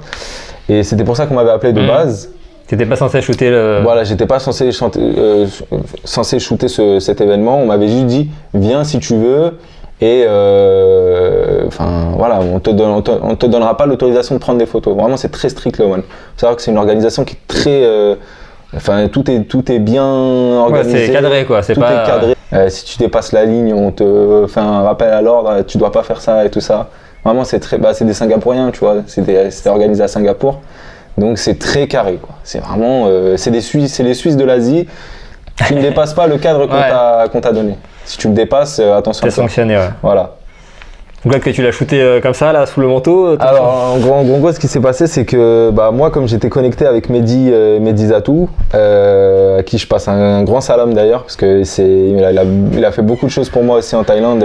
Et c'était pour ça qu'on m'avait appelé de base. T'étais pas censé shooter le... Voilà, j'étais pas censé shooter cet événement. On m'avait juste dit, viens si tu veux, et voilà, on te donnera pas l'autorisation de prendre des photos. Vraiment, c'est très strict le One. Faut savoir que c'est une organisation qui est très... tout est bien organisé. Ouais, c'est cadré quoi. Tout est cadré. Si tu dépasses la ligne, on te fait un rappel à l'ordre, tu dois pas faire ça et tout ça. Vraiment, c'est c'est des Singapouriens, tu vois. C'était organisé à Singapour. Donc, c'est très carré, quoi. C'est vraiment, c'est les Suisses de l'Asie. Tu ne dépasses pas le cadre qu'on t'a donné. Si tu me dépasses, attention. T'es sanctionné, ouais. Voilà. Donc là, que tu l'as shooté comme ça, là, sous le manteau. Alors, en gros, ce qui s'est passé, c'est que moi, comme j'étais connecté avec Mehdi Zatou, à qui je passe un grand salam d'ailleurs, parce que il a fait beaucoup de choses pour moi aussi en Thaïlande.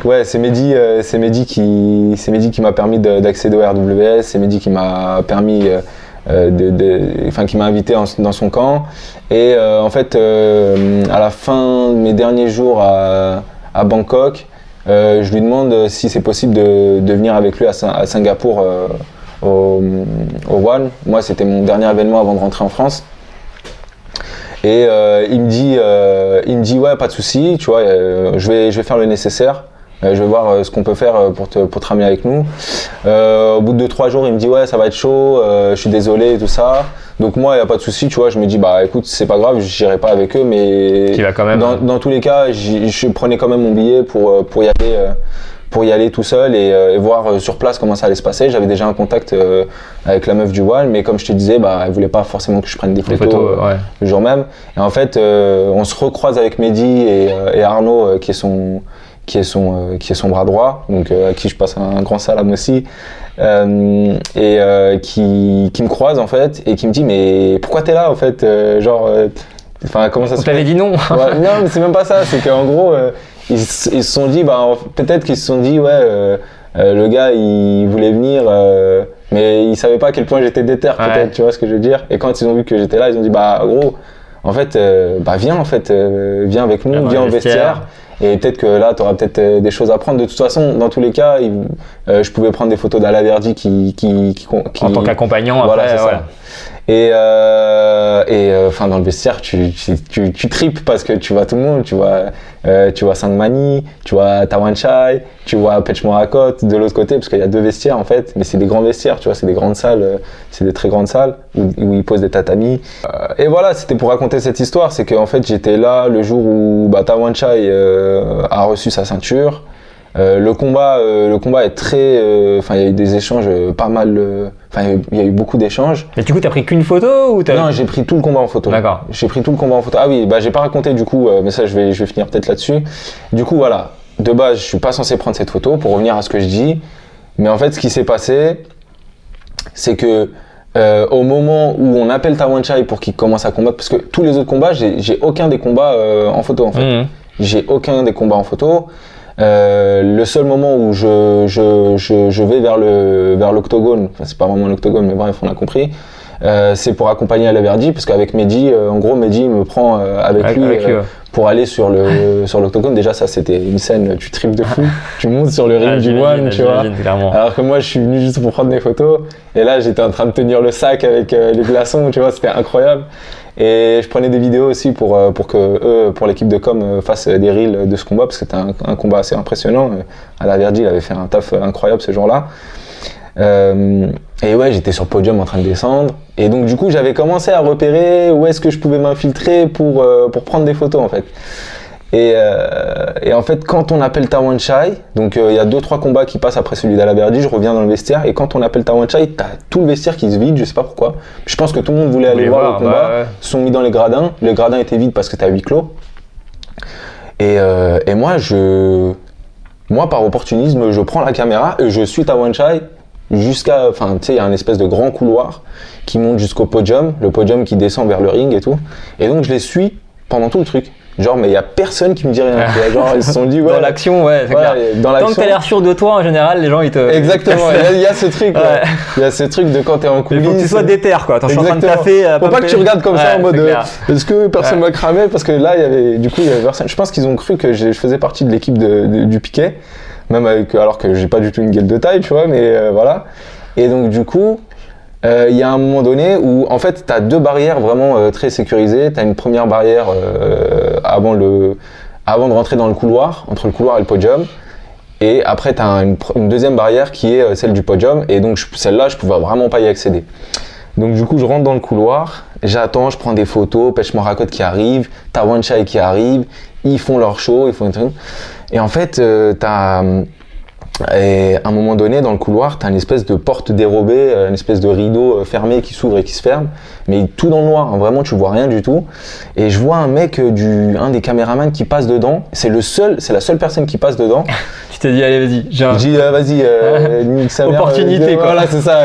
Ouais, c'est Mehdi qui m'a permis d'accéder au RWS, c'est Mehdi qui m'a permis qui m'a invité dans son camp. Et en fait, à la fin de mes derniers jours à Bangkok, je lui demande si c'est possible de venir avec lui à Singapour au One. Moi, c'était mon dernier événement avant de rentrer en France. Et il me dit ouais, pas de souci, tu vois, je vais faire le nécessaire. Je vais voir ce qu'on peut faire pour te ramener avec nous. Au bout de 2-3 jours, il me dit ouais, ça va être chaud, je suis désolé et tout ça. Donc moi, il n'y a pas de souci, tu vois, je me dis bah écoute, c'est pas grave, j'irai pas avec eux, mais quand même, dans tous les cas, je prenais quand même mon billet pour y aller tout seul et voir sur place comment ça allait se passer. J'avais déjà un contact avec la meuf du One, mais comme je te disais, elle voulait pas forcément que je prenne des photos le jour même. Et en fait, on se recroise avec Mehdi et Arnaud, qui est son bras droit, donc à qui je passe un grand salam aussi, qui me croise en fait et qui me dit mais pourquoi t'es là en fait, comment ça se fait? On t'avait dit non. Ouais, non, mais c'est même pas ça, c'est qu'en gros ils se sont dit peut-être qu'ils se sont dit le gars il voulait venir mais il savait pas à quel point j'étais déter peut-être, tu vois ce que je veux dire, et quand ils ont vu que j'étais là, ils ont dit gros en fait viens viens avec nous, viens au vestiaire. Et peut-être que là, tu auras peut-être des choses à prendre. De toute façon, dans tous les cas, je pouvais prendre des photos d'Alaverdi qui en tant qu'accompagnant, voilà, après, c'est ça. Et dans le vestiaire, tu tripes parce que tu vois tout le monde. Tu vois Sangmani, tu vois Tawanchai, tu vois Pechmorakot de l'autre côté, parce qu'il y a 2 vestiaires en fait, mais c'est des grands vestiaires, tu vois, c'est des grandes salles, c'est des très grandes salles où ils posent des tatamis. Et voilà, c'était pour raconter cette histoire, c'est qu'en fait j'étais là le jour où Tawanchai a reçu sa ceinture. Le combat est très, il y a eu des échanges pas mal, il y a eu beaucoup d'échanges. Et du coup, t'as pris qu'une photo ou Non, j'ai pris tout le combat en photo. D'accord. J'ai pris tout le combat en photo. Ah oui, j'ai pas raconté du coup, mais ça je vais finir peut-être là-dessus. Du coup, voilà, de base, je suis pas censé prendre cette photo pour revenir à ce que je dis, mais en fait, ce qui s'est passé, c'est que au moment où on appelle Tawanchai pour qu'il commence à combattre, parce que tous les autres combats, j'ai aucun des combats en photo en fait. J'ai aucun des combats en photo. Le seul moment où je vais vers l'octogone, c'est pas vraiment l'octogone, mais bref, on a compris, c'est pour accompagner Alaverdi, parce qu'avec Mehdi, en gros, Mehdi me prend avec lui pour aller sur l'octogone. Déjà, ça, c'était une scène, tu tripes de fou, tu montes sur le ring du One, tu vois. Alors que moi, je suis venu juste pour prendre des photos, et là, j'étais en train de tenir le sac avec les glaçons, tu vois, c'était incroyable. Et je prenais des vidéos aussi pour l'équipe de com fasse des reels de ce combat, parce que c'était un combat assez impressionnant. Alaverdi, il avait fait un taf incroyable ce jour-là. Et ouais, j'étais sur le podium en train de descendre. Et donc du coup, j'avais commencé à repérer où est-ce que je pouvais m'infiltrer pour prendre des photos en fait. Et en fait, quand on appelle Tawanchai, donc il y a 2-3 combats qui passent après celui d'Alaverdi, je reviens dans le vestiaire, et quand on appelle Tawanchai, t'as tout le vestiaire qui se vide, je sais pas pourquoi. Je pense que tout le monde voulait aller voir le combat, sont mis dans les gradins, le gradin était vide parce que t'as 8 clos. Et moi, par opportunisme, je prends la caméra et je suis Tawanchai jusqu'à, tu sais, il y a un espèce de grand couloir qui monte jusqu'au podium, le podium qui descend vers le ring et tout. Et donc je les suis pendant tout le truc. Genre, mais il n'y a personne qui me dit rien. Genre, ils se sont dit, dans l'action, c'est clair. Tant que t'as l'air sûr de toi, en général, les gens, ils te... Exactement, il y a ce truc. Il y a ce truc de quand t'es en coulisses. Il faut que tu sois déter, quoi. T'es en train de taffer. Faut pas que tu regardes comme ça en mode, est-ce que personne m'a cramé? Parce que là, il y avait personne. Je pense qu'ils ont cru que je faisais partie de l'équipe du piquet. Même alors que j'ai pas du tout une gueule de taille, tu vois, mais voilà. Et donc, du coup, il y a un moment donné où en fait tu as 2 barrières vraiment très sécurisées. Tu as une première barrière avant de rentrer dans le couloir, entre le couloir et le podium, et après tu as une deuxième barrière qui est celle du podium, et donc celle-là je pouvais vraiment pas y accéder. Donc du coup je rentre dans le couloir, j'attends, je prends des photos, Pechmorakot qui arrive, Tawanchai qui arrive, ils font leur show, ils font un truc, et en fait Et à un moment donné, dans le couloir, t'as une espèce de porte dérobée, une espèce de rideau fermé qui s'ouvre et qui se ferme, mais tout dans le noir, hein, vraiment tu vois rien du tout. Et je vois un mec, un des caméramans qui passe dedans, c'est la seule personne qui passe dedans. Tu t'es dit, allez, vas-y. Je dis, vas-y, nique sa mère. Opportunité, quoi. Voilà, c'est ça.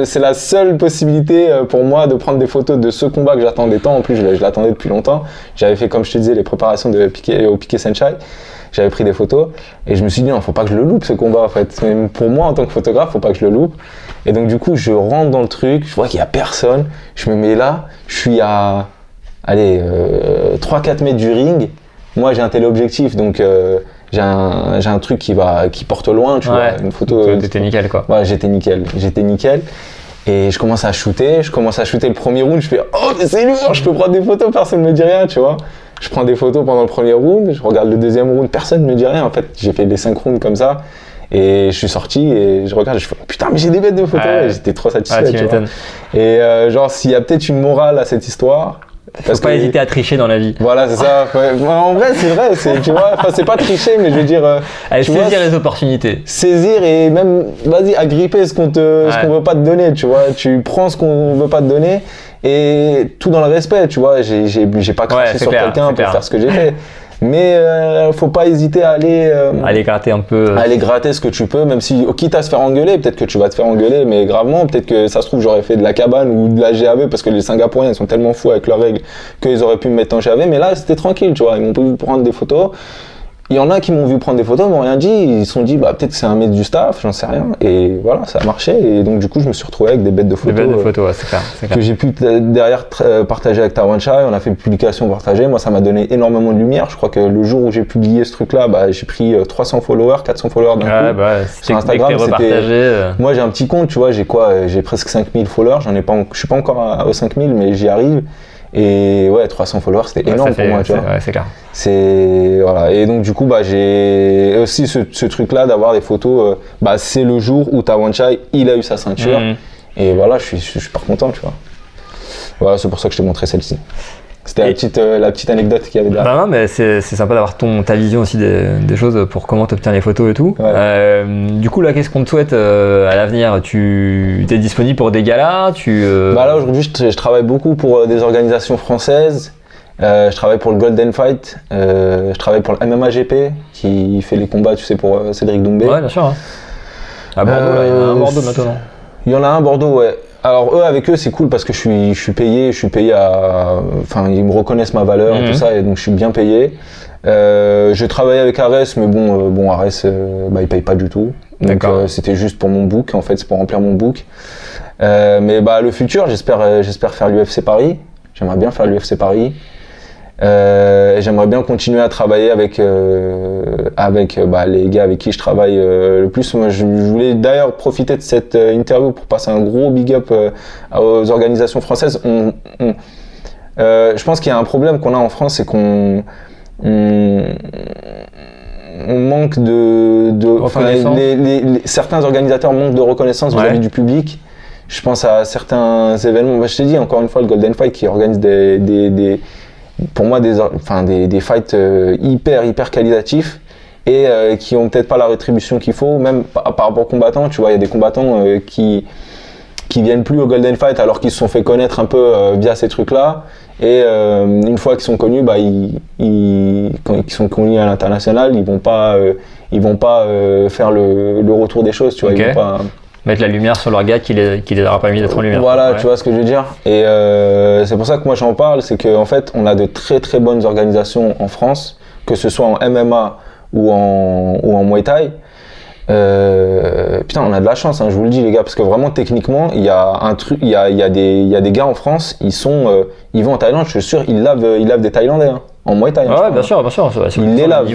C'est la seule possibilité pour moi de prendre des photos de ce combat que j'attendais tant. En plus, je l'attendais depuis longtemps. J'avais fait, comme je te disais, les préparations au Piquet Senchai. J'avais pris des photos et je me suis dit non, faut pas que je le loupe ce combat en fait. Même pour moi en tant que photographe, faut pas que je le loupe. Et donc du coup, je rentre dans le truc, je vois qu'il y a personne, je me mets là, je suis à 3-4 mètres du ring. Moi, j'ai un téléobjectif donc j'ai un truc qui porte loin, tu vois, une photo. T'étais nickel quoi. Ouais, j'étais nickel. Et je commence à shooter le premier round, je fais oh mais c'est lourd, je peux prendre des photos, personne ne me dit rien, tu vois. Je prends des photos pendant le premier round, je regarde le deuxième round, personne ne me dit rien. En fait, j'ai fait les 5 rounds comme ça et je suis sorti et je regarde, je fais putain, mais j'ai des bêtes de photos. Et j'étais trop satisfait. Tu vois. Et genre, s'il y a peut-être une morale à cette histoire. Faut pas hésiter à tricher dans la vie. Voilà, c'est ça. En vrai, c'est vrai. Tu vois, c'est pas tricher, mais je veux dire. Saisir les opportunités. Saisir et même, vas-y, agripper ce qu'on veut pas te donner. Tu vois, tu prends ce qu'on veut pas te donner. Et tout dans le respect, tu vois, j'ai pas craché sur quelqu'un pour faire ce que j'ai fait. Mais faut pas hésiter à aller gratter un peu. Aller gratter ce que tu peux, même si, quitte à se faire engueuler, peut-être que tu vas te faire engueuler, mais gravement, peut-être que ça se trouve, j'aurais fait de la cabane ou de la GAV, parce que les Singapouriens, ils sont tellement fous avec leurs règles qu'ils auraient pu me mettre en GAV, mais là, c'était tranquille, tu vois, ils m'ont pu prendre des photos. Il y en a qui m'ont vu prendre des photos, m'ont rien dit, ils se sont dit peut-être que c'est un mec du staff, j'en sais rien, et voilà, ça a marché, et donc du coup je me suis retrouvé avec des bêtes de photos. Des bêtes de photos, ouais, c'est clair. Que j'ai pu derrière partager avec Tawanchai, on a fait une publication partagée, moi ça m'a donné énormément de lumière, je crois que le jour où j'ai publié ce truc là, j'ai pris 300 followers, 400 followers d'un coup. Sur Instagram, moi j'ai un petit compte, tu vois, j'ai presque 5000 followers, je suis pas encore aux 5000 mais j'y arrive. Et ouais, 300 followers, c'était énorme pour moi, tu vois. Ouais, c'est clair. Voilà. Et donc, du coup, j'ai aussi ce truc-là d'avoir des photos. C'est le jour où Tawanchai, il a eu sa ceinture. Et voilà, je suis super content, tu vois. Voilà, c'est pour ça que je t'ai montré celle-ci. C'était la petite anecdote qu'il y avait derrière. Non, mais c'est sympa d'avoir ta vision aussi des choses pour comment tu obtiens les photos et tout. Ouais. Du coup, là, qu'est-ce qu'on te souhaite à l'avenir? Tu es disponible pour des galas? Là, aujourd'hui, je travaille beaucoup pour des organisations françaises. Je travaille pour le Golden Fight. Je travaille pour le MMA GP qui fait les combats, tu sais, pour Cédric Doumbé. Ouais, bien sûr. Hein. À Bordeaux, là, il y en a un à Bordeaux maintenant. Il y en a un à Bordeaux, ouais. Alors avec eux c'est cool parce que je suis payé enfin ils me reconnaissent ma valeur et tout ça et donc je suis bien payé. Je travaille avec Ares mais bon Ares il paye pas du tout. Donc c'était juste pour mon book en fait, c'est pour remplir mon book. Mais le futur j'espère faire l'UFC Paris. J'aimerais bien faire l'UFC Paris. J'aimerais bien continuer à travailler avec les gars avec qui je travaille le plus. Moi, je voulais d'ailleurs profiter de cette interview pour passer un gros big up aux organisations françaises. Je pense qu'il y a un problème qu'on a en France, c'est qu'on manque certains organisateurs manquent de reconnaissance vis-à-vis du public. Je pense à certains événements. Je t'ai dit encore une fois le Golden Fight qui organise pour moi des fights hyper qualitatifs et qui ont peut-être pas la rétribution qu'il faut, même par rapport aux combattants, tu vois, il y a des combattants qui viennent plus au Golden Fight alors qu'ils se sont fait connaître un peu via ces trucs-là et une fois qu'ils sont connus, quand ils sont connus à l'international, ils vont pas faire le retour des choses, tu vois, ils vont pas mettre la lumière sur leur gars qui les aura pas mis d'être en lumière. Voilà, tu vois ce que je veux dire. Et c'est pour ça que moi j'en parle, c'est qu'en fait on a de très très bonnes organisations en France, que ce soit en MMA ou en Muay Thai. Putain, on a de la chance, hein, je vous le dis les gars, parce que vraiment techniquement, il y a un truc, il y a des gars en France, ils vont en Thaïlande, je suis sûr, ils lavent des Thaïlandais. Hein. En Muay Thai. Ouais, bien sûr. Ils les lavent.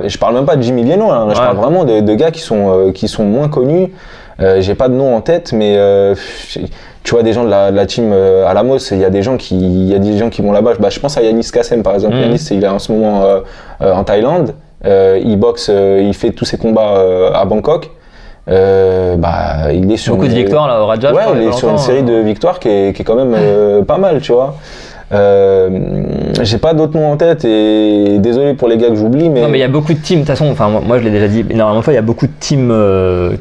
Et je parle même pas de Jimmy Lieno, là. Je parle vraiment de gars qui sont moins connus. J'ai pas de nom en tête, mais tu vois des gens de la team Alamos, il y a des gens qui vont là-bas. Je pense à Yanis Kassem par exemple. Yanis, il est en ce moment en Thaïlande. Il boxe, il fait tous ses combats à Bangkok. Il est sur beaucoup de victoires là au Raja. Ouais, il est sur une série de victoires qui est quand même pas mal, tu vois. J'ai pas d'autres noms en tête et désolé pour les gars que j'oublie, mais... Non, mais il y a beaucoup de teams, de toute façon, enfin, moi je l'ai déjà dit énormément de fois, il y a beaucoup de teams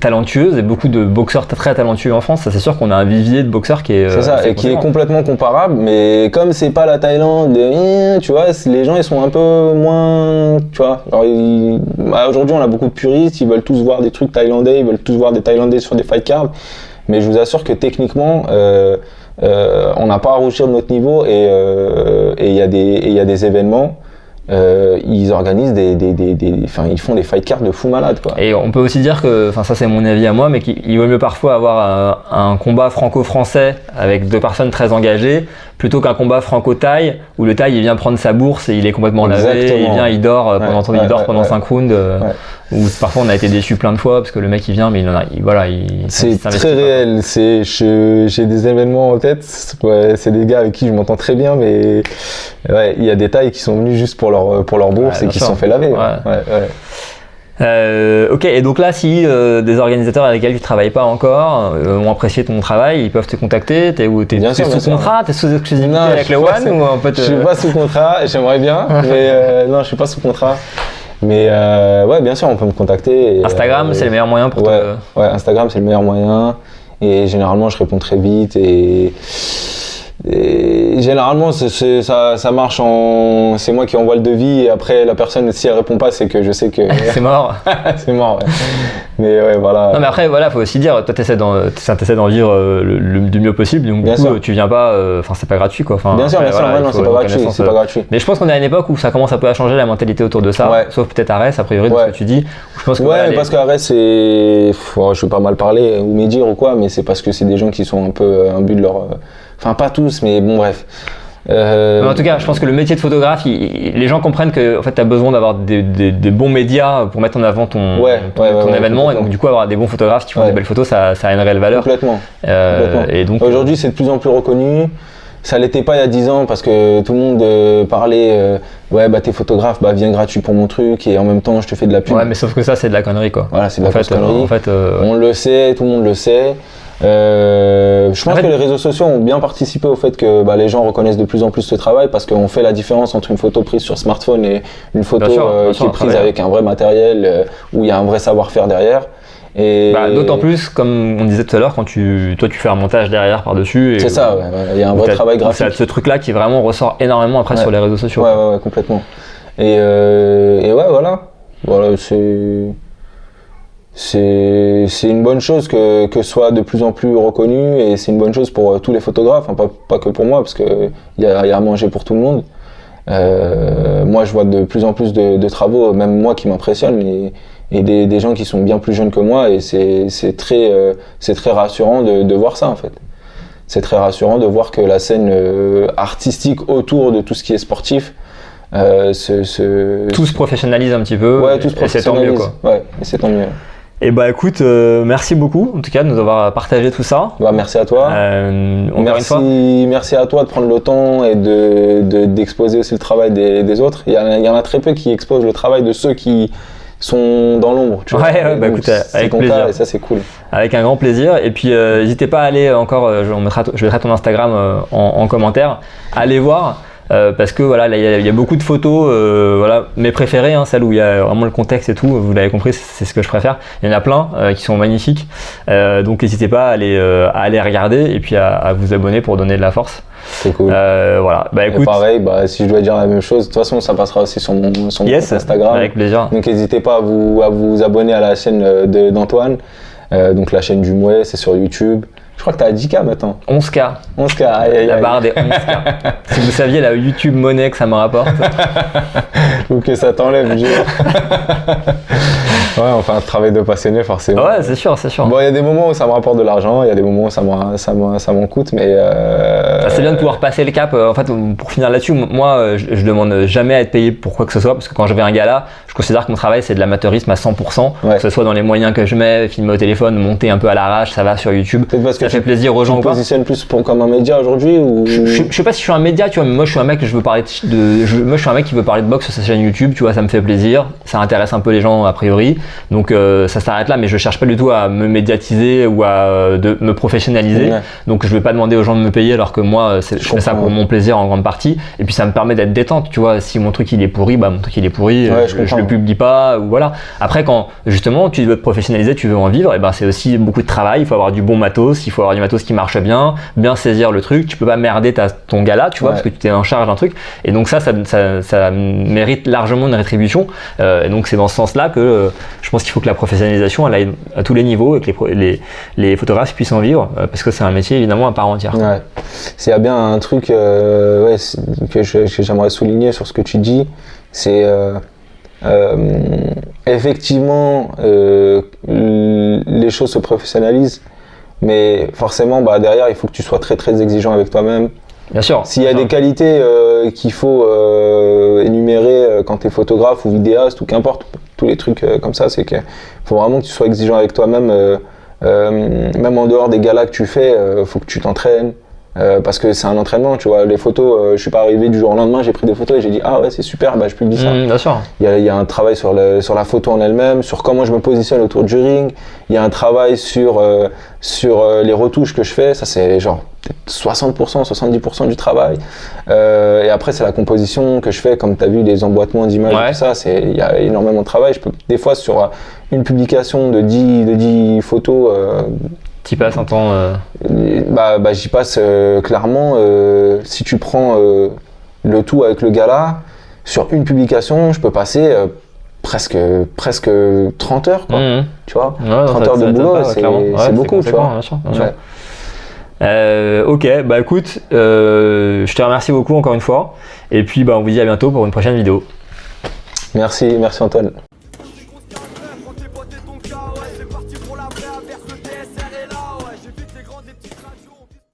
talentueuses et beaucoup de boxeurs très talentueux en France. Ça, c'est sûr qu'on a un vivier de boxeurs qui est. C'est ça, et qui est complètement comparable, mais comme c'est pas la Thaïlande, tu vois, les gens ils sont un peu moins. Tu vois, aujourd'hui on a beaucoup de puristes, ils veulent tous voir des trucs thaïlandais, ils veulent tous voir des Thaïlandais sur des fight cards, mais je vous assure que techniquement, on n'a pas à rougir de notre niveau et il y a des événements. Ils organisent ils font des fight cards de fou malade, quoi. Et on peut aussi dire que, enfin ça c'est mon avis à moi, mais qu'il vaut mieux parfois avoir un combat franco-français avec deux personnes très engagées plutôt qu'un combat franco-thaï où le thaï il vient prendre sa bourse et il est complètement lavé, il vient, il dort pendant 5 rounds. Où parfois on a été déçus plein de fois parce que le mec il vient mais c'est très réel. J'ai des événements en tête, c'est des gars avec qui je m'entends très bien, mais il y a des Thaïs qui sont venus juste pour leur bourse et qui se sont fait laver. Ok, et donc là, si des organisateurs avec lesquels tu travailles pas encore ont apprécié ton travail, ils peuvent te contacter. T'es sous contrat, t'es sous exclusivité avec le One ou en fait, Je suis pas sous contrat, j'aimerais bien, mais non, je suis pas sous contrat. Mais ouais, bien sûr, on peut me contacter. Et, Instagram, c'est le meilleur moyen pour Ouais, Instagram, c'est le meilleur moyen. Et généralement, je réponds très vite. Et généralement, ça marche c'est moi qui envoie le devis. Et après, la personne, si elle répond pas, c'est que je sais que. C'est mort. C'est mort, ouais. Mais ouais, voilà. Non, mais après, voilà, faut aussi dire, toi, t'essaies d'en vivre du mieux possible. Donc, du coup, tu viens pas. Enfin, c'est pas gratuit, quoi. Enfin, bien sûr, voilà, non, c'est pas gratuit. Mais je pense qu'on est à une époque où ça commence un peu à changer la mentalité autour de ça. Ouais. Sauf peut-être Arès, a priori, de ce que tu dis. Je pense que, parce qu'Arès, c'est. Je vais pas mal parler ou médire ou quoi, mais c'est parce que c'est des gens qui sont un peu imbus de leur. Enfin, pas tous, mais bon, bref. En tout cas, je pense que le métier de photographe, les gens comprennent que en fait, tu as besoin d'avoir des bons médias pour mettre en avant ton événement. Et donc, du coup, avoir des bons photographes qui font des belles photos, ça a une réelle valeur. Complètement. Et donc, aujourd'hui, c'est de plus en plus reconnu. Ça l'était pas il y a 10 ans parce que tout le monde parlait t'es photographe, viens gratuit pour mon truc et en même temps je te fais de la pub. Ouais, mais sauf que ça c'est de la connerie, quoi. Voilà, c'est de la connerie. En fait, on le sait, tout le monde le sait. Je pense que les réseaux sociaux ont bien participé au fait que les gens reconnaissent de plus en plus ce travail parce qu'on fait la différence entre une photo prise sur smartphone et une photo qui est prise avec un vrai matériel où il y a un vrai savoir-faire derrière. D'autant plus, comme on disait tout à l'heure, quand tu fais un montage derrière par-dessus. C'est ça, il y a un vrai travail graphique. C'est ce truc-là qui vraiment ressort énormément après sur les réseaux sociaux. Ouais, complètement. Et voilà, c'est une bonne chose que ce soit de plus en plus reconnu et c'est une bonne chose pour tous les photographes, hein, pas que pour moi parce qu'il y a à manger pour tout le monde. Moi, je vois de plus en plus de travaux, même moi qui m'impressionnent. Et des gens qui sont bien plus jeunes que moi et c'est très rassurant de voir ça en fait. C'est très rassurant de voir que la scène artistique autour de tout ce qui est sportif tout se professionnalise un petit peu. Ouais, tout se professionnalise. Et c'est tant mieux, quoi. Ouais, et c'est tant mieux. Et écoute, merci beaucoup en tout cas de nous avoir partagé tout ça. Merci à toi. Merci à toi de prendre le temps et d'exposer aussi le travail des autres. Il y en a très peu qui exposent le travail de ceux qui sont dans l'ombre. Écoute, avec plaisir. Cas, et ça c'est cool. Avec un grand plaisir. Et puis n'hésitez pas à aller encore, je mettrai ton Instagram en commentaire, allez voir. Parce que voilà, il y a beaucoup de photos, mes préférées, celles où il y a vraiment le contexte et tout, vous l'avez compris, c'est ce que je préfère. Il y en a plein qui sont magnifiques, donc n'hésitez pas à aller regarder et puis à vous abonner pour donner de la force. C'est cool. Écoute. Et pareil, si je dois dire la même chose, de toute façon ça passera aussi sur mon compte Instagram. Avec plaisir. Donc n'hésitez pas à vous abonner à la chaîne d'Antoine, donc la chaîne du Mouet, c'est sur YouTube. Je crois que t'as 10K maintenant. 11K. 11K, la barre des 11K. Si vous saviez la YouTube monnaie que ça me rapporte. Ou que ça t'enlève, je Ouais, on fait un travail de passionné forcément. Ouais, c'est sûr. Bon, il y a des moments où ça me rapporte de l'argent, il y a des moments où ça m'en coûte, mais... C'est bien de pouvoir passer le cap. En fait, pour finir là-dessus, moi, je demande jamais à être payé pour quoi que ce soit, parce que quand je vais à un gala, je considère que mon travail, c'est de l'amateurisme à 100%, que ce soit dans les moyens que je mets, filmer au téléphone, monter un peu à l'arrache, ça va sur YouTube. Ça fait plaisir aux gens. Tu te positionnes plus comme un média aujourd'hui ou... Je sais pas si je suis un média, tu vois, mais moi je suis un mec moi je suis un mec qui veut parler de boxe sur sa chaîne YouTube, tu vois, ça me fait plaisir, ça intéresse un peu les gens a priori. Donc ça s'arrête là, mais je cherche pas du tout à me médiatiser ou à de me professionnaliser. Ouais. Donc je vais pas demander aux gens de me payer alors que moi je fais ça pour mon plaisir en grande partie. Et puis ça me permet d'être détente, tu vois. Si mon truc il est pourri, bah mon truc il est pourri, Ouais, je le publie pas ou voilà. Après quand justement tu veux te professionnaliser, tu veux en vivre, et ben c'est aussi beaucoup de travail. Il faut avoir du bon matos, il faut avoir du matos qui marche bien saisir le truc. Tu peux pas merder ton gala, tu vois, parce que tu t'es en charge d'un truc. Et donc ça mérite largement une rétribution. Et donc c'est dans ce sens-là que je pense qu'il faut que la professionnalisation elle aille à tous les niveaux et que les photographes puissent en vivre parce que c'est un métier évidemment à part entière. Ouais. S'il y a bien un truc que j'aimerais souligner sur ce que tu dis, c'est effectivement les choses se professionnalisent, mais forcément derrière il faut que tu sois très très exigeant avec toi-même. Bien sûr. S'il y a des qualités qu'il faut énumérer quand tu es photographe ou vidéaste ou qu'importe, tous les trucs comme ça, c'est qu'il faut vraiment que tu sois exigeant avec toi-même, même en dehors des galas que tu fais, faut que tu t'entraînes. Parce que c'est un entraînement, tu vois, les photos, je suis pas arrivé du jour au lendemain, j'ai pris des photos et j'ai dit ah ouais c'est super, je publie ça. Bien sûr. Il y a un travail sur la photo en elle-même, sur comment je me positionne autour du ring, il y a un travail sur les retouches que je fais, ça c'est genre 60%, 70% du travail. Et après c'est la composition que je fais, comme tu as vu les emboîtements d'images et tout ça, il y a énormément de travail. Des fois sur une publication de 10 photos, t'y passes un temps j'y passe clairement. Si tu prends le tout avec le gala, sur une publication, je peux passer presque 30 heures, quoi. Tu vois, 30 heures de boulot, c'est beaucoup, tu vois. Bien sûr. Ok, écoute, je te remercie beaucoup encore une fois. Et puis on vous dit à bientôt pour une prochaine vidéo. Merci Antoine.